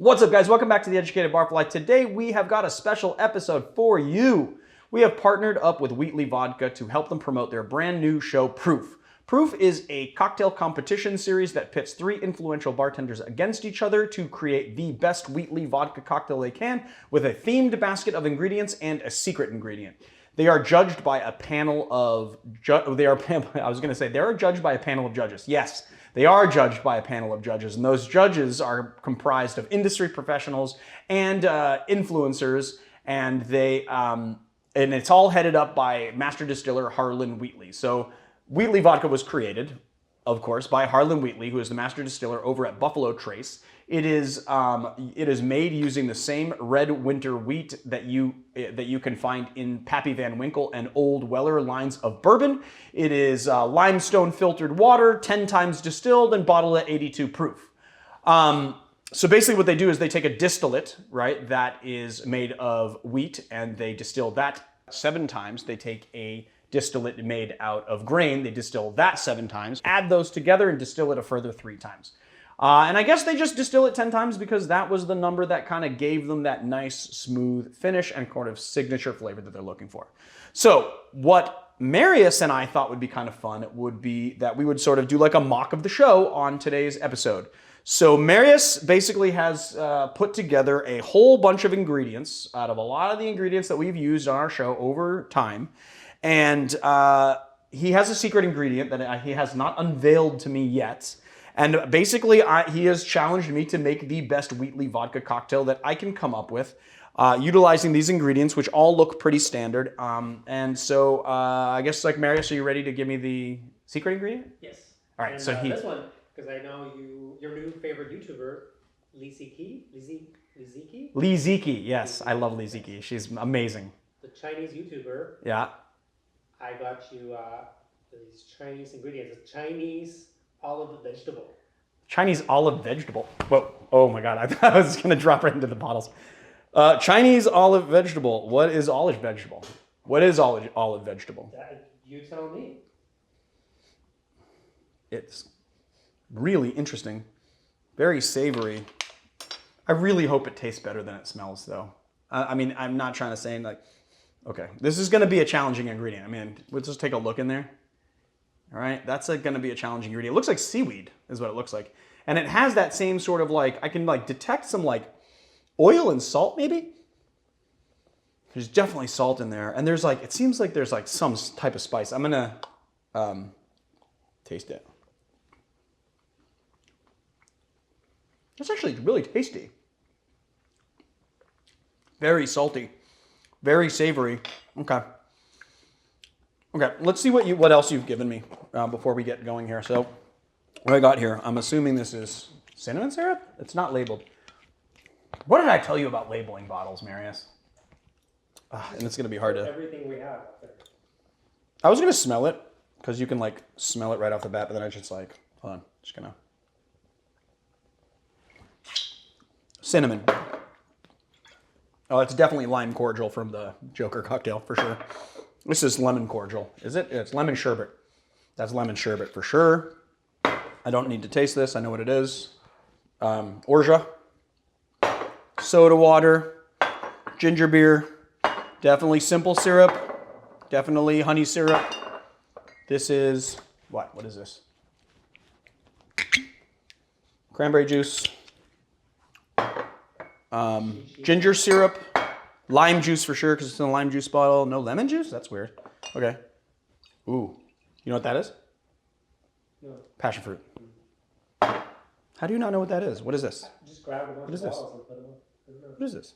What's up, guys? Welcome back to The Educated Barfly. Today we have got a special episode for you. We have partnered up with Wheatley Vodka to help them promote their brand new show, Proof. Proof is a cocktail competition series that pits 3 influential bartenders against each other to create the best Wheatley Vodka cocktail they can with a themed basket of ingredients and a secret ingredient. They are judged by a panel of judged by a panel of judges. Yes, they are judged by a panel of judges, and those judges are comprised of industry professionals and influencers, and it's all headed up by master distiller Harlen Wheatley. So Wheatley Vodka was created, of course, by Harlen Wheatley, who is the master distiller over at Buffalo Trace. It is made using the same red winter wheat that you can find in Pappy Van Winkle and Old Weller lines of bourbon. It is limestone filtered water, 10 times distilled and bottled at 82 proof. So basically what they do is they take a distillate, right, that is made of wheat, and they distill that 7 times. They take a distillate made out of grain, they distill that 7 times, add those together and distill it a further 3 times. And I guess they just distill it 10 times because that was the number that kind of gave them that nice, smooth finish and kind of signature flavor that they're looking for. So what Marius and I thought would be kind of fun would be that we would sort of do like a mock of the show on today's episode. So Marius basically has put together a whole bunch of ingredients out of a lot of the ingredients that we've used on our show over time. And he has a secret ingredient that he has not unveiled to me yet. And basically, he has challenged me to make the best Wheatley Vodka cocktail that I can come up with, utilizing these ingredients, which all look pretty standard. And so I guess, like, Marius, are you ready to give me the secret ingredient? Yes. All right, and, so this one, because I know your new favorite YouTuber, Ziqi? Ziqi, yes. I love Ziqi. She's amazing. The Chinese YouTuber. Yeah. I got you these Chinese ingredients. Chinese olive vegetable. Chinese olive vegetable. Whoa. Oh my God. I thought I was going to drop right into the bottles. Chinese olive vegetable. What is olive vegetable? What is olive vegetable? You tell me. It's really interesting. Very savory. I really hope it tastes better than it smells, though. I mean, I'm not trying to say, like, okay, this is going to be a challenging ingredient. I mean, let's just take a look in there. All right, that's going to be a challenging ingredient. It looks like seaweed is what it looks like. And it has that same sort of like, I can like detect some like oil and salt maybe. There's definitely salt in there. And there's like, it seems like there's like some type of spice. I'm going to taste it. It's actually really tasty. Very salty, very savory. Okay. Okay, let's see what else you've given me before we get going here. So what I got here, I'm assuming this is cinnamon syrup? It's not labeled. What did I tell you about labeling bottles, Marius? And it's going to be hard to... Everything we have up there. I was going to smell it, because you can like smell it right off the bat, but then I just like, hold on, just going to... Cinnamon. Oh, it's definitely lime cordial from the Joker cocktail, for sure. This is lemon cordial. Is it? It's lemon sherbet. That's lemon sherbet for sure. I don't need to taste this. I know what it is. Orgeat. Soda water. Ginger beer. Definitely simple syrup. Definitely honey syrup. This is... What? What is this? Cranberry juice. Ginger syrup. Lime juice for sure, because it's in a lime juice bottle. No lemon juice? That's weird. Okay. Ooh. You know what that is? No. Passion fruit. How do you not know what that is? What is this? Just grab a bunch of bottles and put them in. What is this?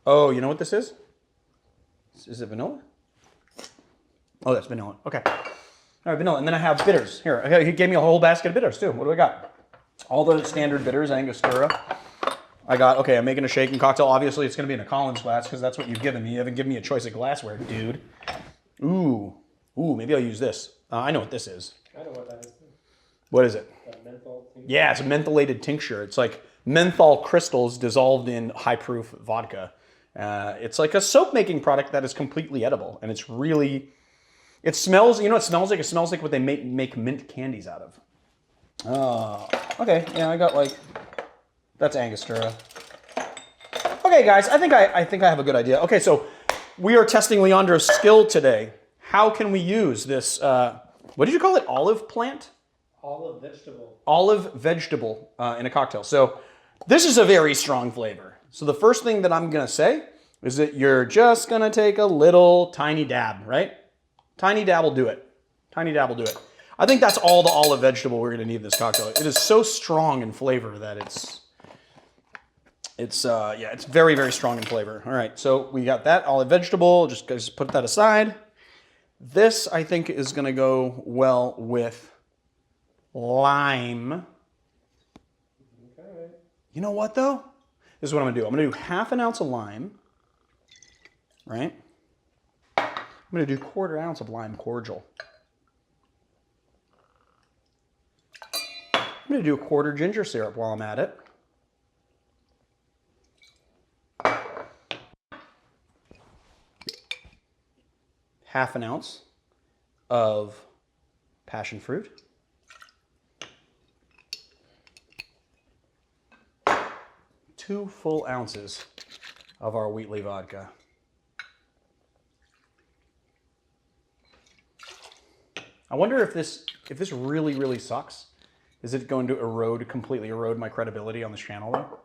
Oh, you know what this is? Is it vanilla? Oh, that's vanilla. Okay. All right, vanilla. And then I have bitters. Here, he gave me a whole basket of bitters, too. What do I got? All the standard bitters, Angostura. I got, okay, I'm making a shaken cocktail. Obviously, it's going to be in a Collins glass because that's what you've given me. You haven't given me a choice of glassware, dude. Ooh, maybe I'll use this. I know what this is. I know what that is. What is it? Menthol tincture. Yeah, it's a mentholated tincture. It's like menthol crystals dissolved in high-proof vodka. It's like a soap-making product that is completely edible, and it's really... It smells, you know what it smells like? It smells like what they make mint candies out of. Okay, yeah, I got like... That's Angostura. Okay, guys, I think I have a good idea. Okay, so we are testing Leandro's skill today. How can we use this, what did you call it, olive plant? Olive vegetable. Olive vegetable in a cocktail. So this is a very strong flavor. So the first thing that I'm gonna say is that you're just gonna take a little tiny dab, right? Tiny dab will do it. Tiny dab will do it. I think that's all the olive vegetable we're gonna need in this cocktail. It is so strong in flavor that it's very, very strong in flavor. All right, so we got that olive vegetable. Just put that aside. This, I think, is gonna go well with lime. Okay. You know what, though? This is what I'm gonna do. I'm gonna do half an ounce of lime, right? I'm gonna do 1/4 ounce of lime cordial. I'm gonna do a 1/4 ginger syrup while I'm at it. Half an ounce of passion fruit. 2 full ounces of our Wheatley vodka. I wonder if this really, really sucks, is it going to completely erode my credibility on this channel though?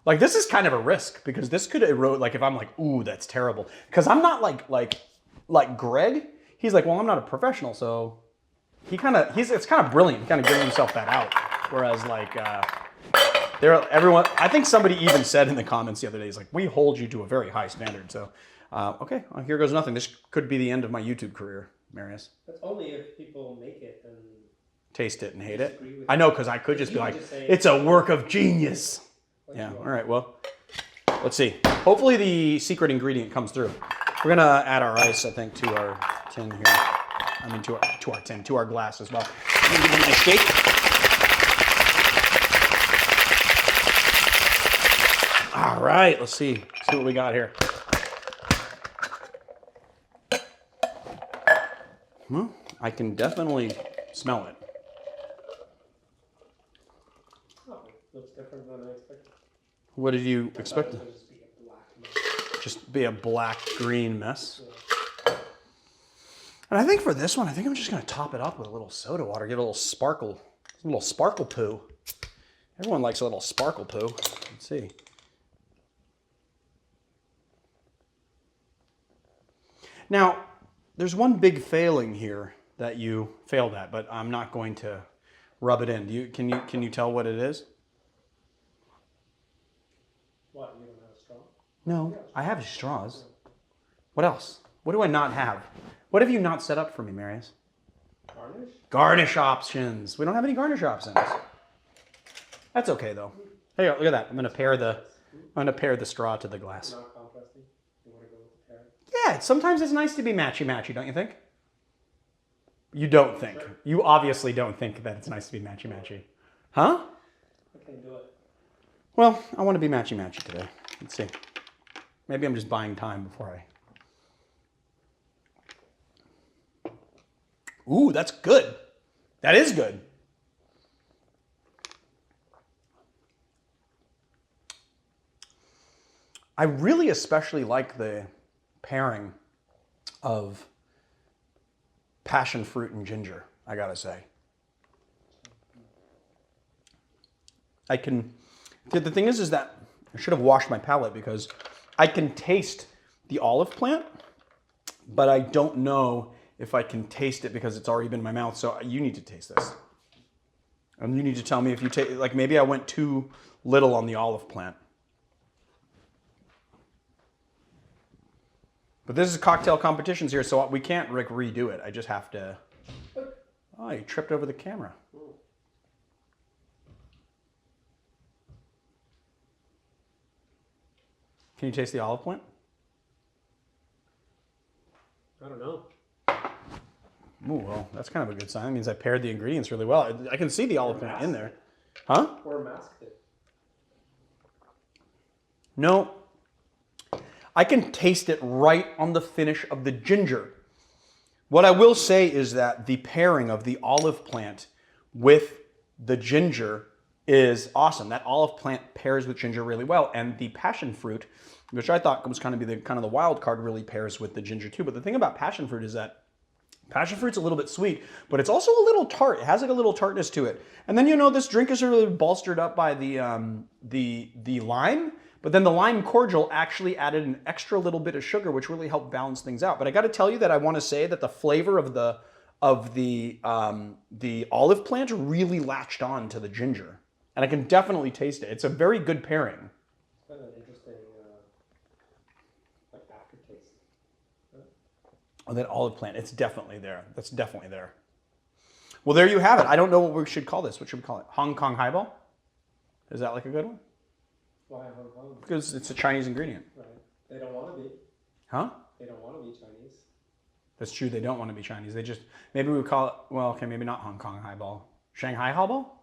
Like, this is kind of a risk, because this could erode, like, if I'm like, ooh, that's terrible. Because I'm not like Greg. He's like, well, I'm not a professional, so it's kind of brilliant. He kind of giving himself that out. Whereas like, everyone, I think somebody even said in the comments the other day, he's like, we hold you to a very high standard. So, okay, well, here goes nothing. This could be the end of my YouTube career, Marius. That's only if people make it and taste it and hate it. I know, because I could just be like, it's a work of genius. Yeah, all right, well, let's see. Hopefully the secret ingredient comes through. We're gonna add our ice, I think, to our tin here. I mean, to our glass as well. I'm gonna give it a nice shake. All right, let's see what we got here. Well, I can definitely smell it. oh, it looks different than I expected. What did you expect? It would just be a black mess. Just be a black-green mess. Yeah. And I think for this one, I think I'm just gonna top it up with a little soda water, give it a little sparkle poo. Everyone likes a little sparkle poo. Let's see. Now, there's one big failing here that you failed at, but I'm not going to rub it in. Can you tell what it is? What, you don't have a straw? No, I have straws. What else? What do I not have? What have you not set up for me, Marius? Garnish? Garnish options. We don't have any garnish options. That's okay though. Hey, look at that. I'm gonna pair the straw to the glass. Not contrasting? You want to go with the pair? Yeah, sometimes it's nice to be matchy-matchy, don't you think? You don't think. Sure. You obviously don't think that it's nice to be matchy-matchy. Huh? I can do it. Well, I want to be matchy-matchy today. Let's see. Maybe I'm just buying time before I... Ooh, that's good. That is good. I really especially like the pairing of passion fruit and ginger, I gotta say. The thing is that I should have washed my palate, because I can taste the olive plant, but I don't know if I can taste it because it's already been in my mouth. So you need to taste this. And you need to tell me if you taste, like maybe I went too little on the olive plant. But this is cocktail competitions here, so we can't redo it. I just have to... Oh, you tripped over the camera. Can you taste the olive plant? I don't know. Ooh, well, that's kind of a good sign. That means I paired the ingredients really well. I can see the olive plant in there. Huh? Or masked it. No. I can taste it right on the finish of the ginger. What I will say is that the pairing of the olive plant with the ginger is awesome. That olive plant pairs with ginger really well, and the passion fruit, which I thought was kind of the wild card, really pairs with the ginger too. But the thing about passion fruit is that passion fruit's a little bit sweet, but it's also a little tart. It has like a little tartness to it. And then this drink is really bolstered up by the lime, but then the lime cordial actually added an extra little bit of sugar, which really helped balance things out. But I got to tell you that I want to say that the flavor of the olive plant really latched on to the ginger, and I can definitely taste it. It's a very good pairing. Kind of an interesting like aftertaste. Oh, that olive plant, it's definitely there. That's definitely there. Well, there you have it. I don't know what we should call this. What should we call it? Hong Kong Highball? Is that like a good one? Why Hong Kong? Because it's a Chinese ingredient. Right. They don't want to be. Huh? They don't want to be Chinese. That's true. They don't want to be Chinese. They just, maybe we would call it, well, okay, maybe not Hong Kong Highball. Shanghai Highball?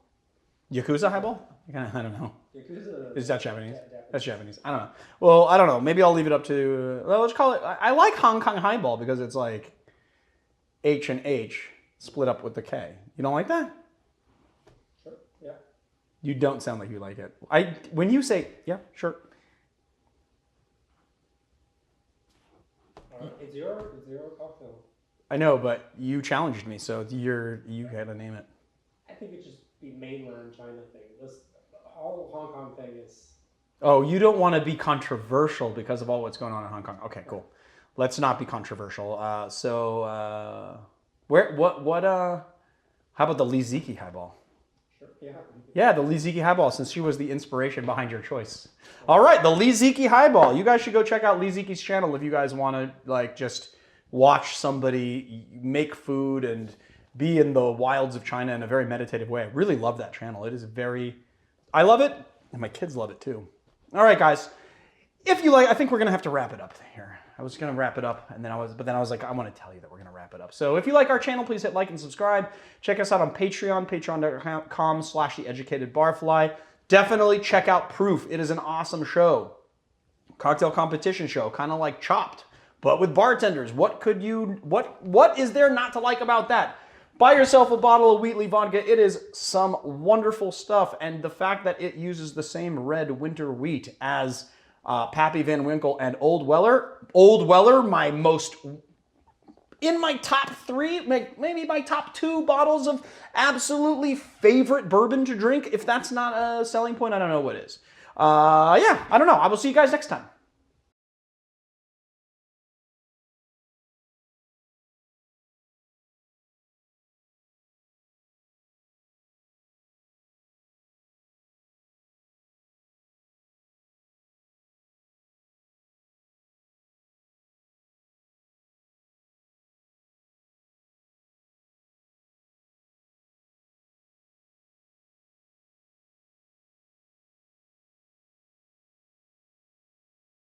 Yakuza Highball? I don't know. Yakuza. Is that Japanese? Yeah, Japanese. That's Japanese. I don't know. Well, I don't know. Maybe I'll leave it up to, well, let's call it, I like Hong Kong Highball because it's like H and H split up with the K. You don't like that? Sure. Yeah. You don't sound like you like it. When you say, yeah, sure. It's your cocktail. I know, but you challenged me, so you had to name it. I think it should be mainland China thing. This whole Hong Kong thing is. Oh, you don't want to be controversial because of all what's going on in Hong Kong. Okay, cool. Let's not be controversial. How about the Ziqi Highball? Sure. Yeah. Yeah, the Ziqi Highball, since she was the inspiration behind your choice. All right, the Ziqi Highball. You guys should go check out Ziqi's channel if you guys want to just watch somebody make food and be in the wilds of China in a very meditative way. I really love that channel. It is I love it, and my kids love it too. All right, guys. If you like, I think we're gonna have to wrap it up here. I was gonna wrap it up, but then I was like, I want to tell you that we're gonna wrap it up. So if you like our channel, please hit like and subscribe. Check us out on Patreon, patreon.com/theeducatedbarfly. Definitely check out Proof. It is an awesome show, cocktail competition show, kind of like Chopped, but with bartenders. What is there not to like about that? Buy yourself a bottle of Wheatley Vodka. It is some wonderful stuff, and the fact that it uses the same red winter wheat as Pappy Van Winkle and Old Weller, in my top 3, maybe my top 2 bottles of absolutely favorite bourbon to drink. If that's not a selling point, I don't know what is. Yeah, I don't know. I will see you guys next time.